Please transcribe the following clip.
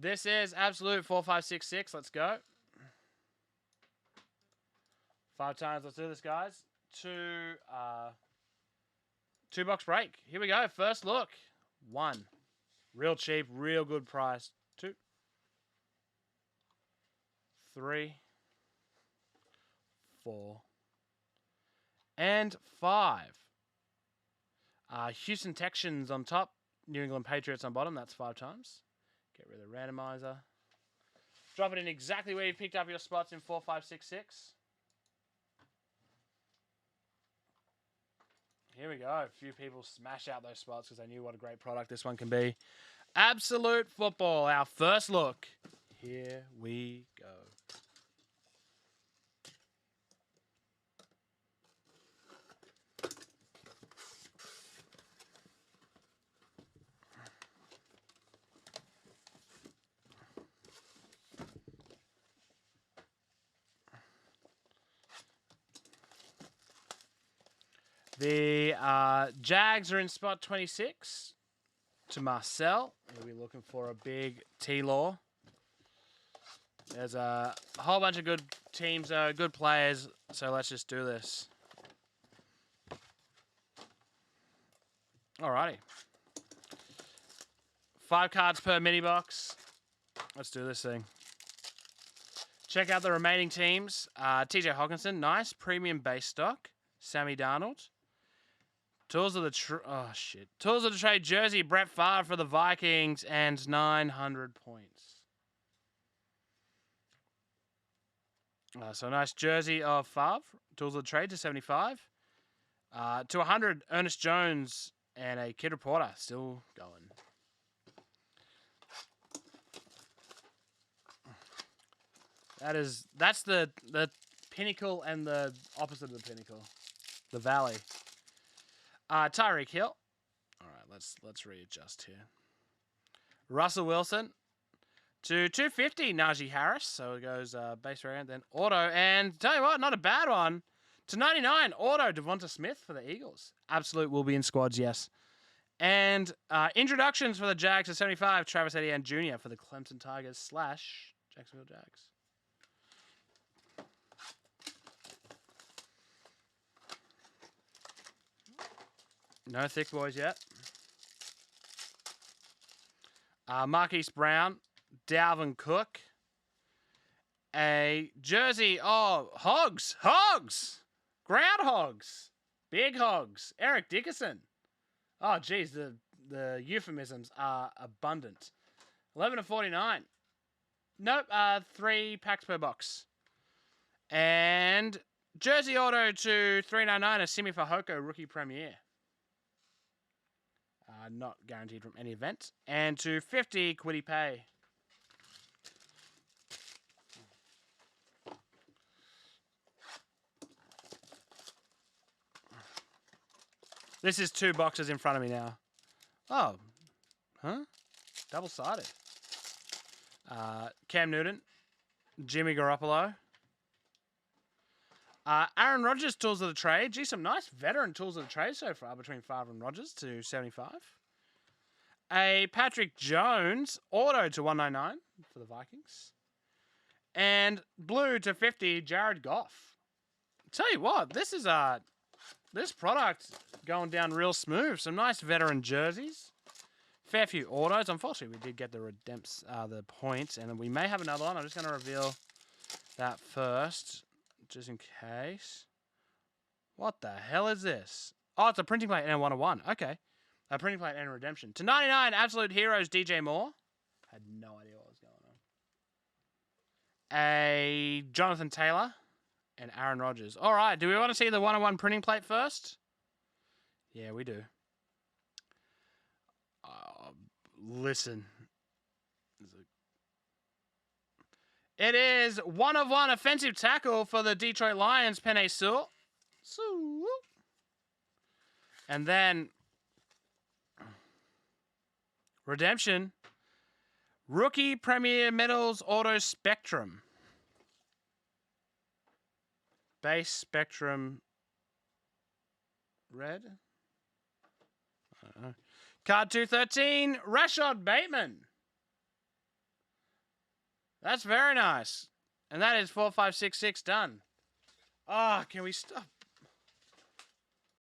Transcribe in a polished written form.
This is Absolute 4566. Let's go. 5 times. Let's do this, guys. Two box break. Here we go. First look. 1. Real cheap, real good price. 2. 3. 4. And 5. Houston Texans on top. New England Patriots on bottom. That's 5 times. Get rid of the randomizer. Drop it in exactly where you picked up your spots in 4566. Here we go. A few people smash out those spots because they knew what a great product this one can be. Absolute Football, our first look. Here we go. The Jags are in spot 26 to Marcel. We'll be looking for a big T-Law. There's a whole bunch of good teams, good players, so let's just do this. Alrighty. 5 cards per mini box. Let's do this thing. Check out the remaining teams. TJ Hawkinson, nice. Premium base stock. Sammy Darnold. Tools of the Trade jersey, Brett Favre for the Vikings, and 900 points. So nice jersey of Favre. Tools of the Trade to 75. To 100, Ernest Jones and a Kid Reporter still going. That's the pinnacle and the opposite of the pinnacle. The valley. Tyreek Hill. All right, let's readjust here. Russell Wilson to 250, Najee Harris. So it goes base variant, then auto, and tell you what, not a bad one. To 99, auto, Devonta Smith for the Eagles. Absolute will be in squads, yes. And introductions for the Jags to 75, Travis Etienne Jr. for the Clemson Tigers / Jacksonville Jags. No thick boys yet. Marquise Brown, Dalvin Cook. A jersey. Oh, Hogs. Groundhogs. Big Hogs. Eric Dickerson. Oh, geez, the euphemisms are abundant. 11 of 49. Nope, 3 packs per box. And jersey auto to 399, a Simi Fehoko rookie premiere. Not guaranteed from any event. And to 50, Quiddy Pay. This is 2 boxes in front of me now. Oh. Huh? Double-sided. Cam Newton. Jimmy Garoppolo. Aaron Rodgers, Tools of the Trade. Gee, some nice veteran Tools of the Trade so far between Favre and Rodgers to 75. A Patrick Jones, auto to 199 for the Vikings. And blue to 50, Jared Goff. Tell you what, this is this product going down real smooth. Some nice veteran jerseys. Fair few autos. Unfortunately, we did get the points, and we may have another one. I'm just going to reveal that first, just in case. What the hell is this? Oh, it's a printing plate and a 101. Okay. A printing plate and a redemption. To 99, Absolute Heroes, DJ Moore. Had no idea what was going on. A Jonathan Taylor and Aaron Rodgers. All right. Do we want to see the 101 printing plate first? Yeah, we do. Listen. It is 1 of 1 offensive tackle for the Detroit Lions, Penei Sewell. And then redemption. Rookie Premier Metals Auto Spectrum. Base Spectrum red. I don't know. Card 213, Rashad Bateman. That's very nice. And that is 4566 done. Ah, can we stop?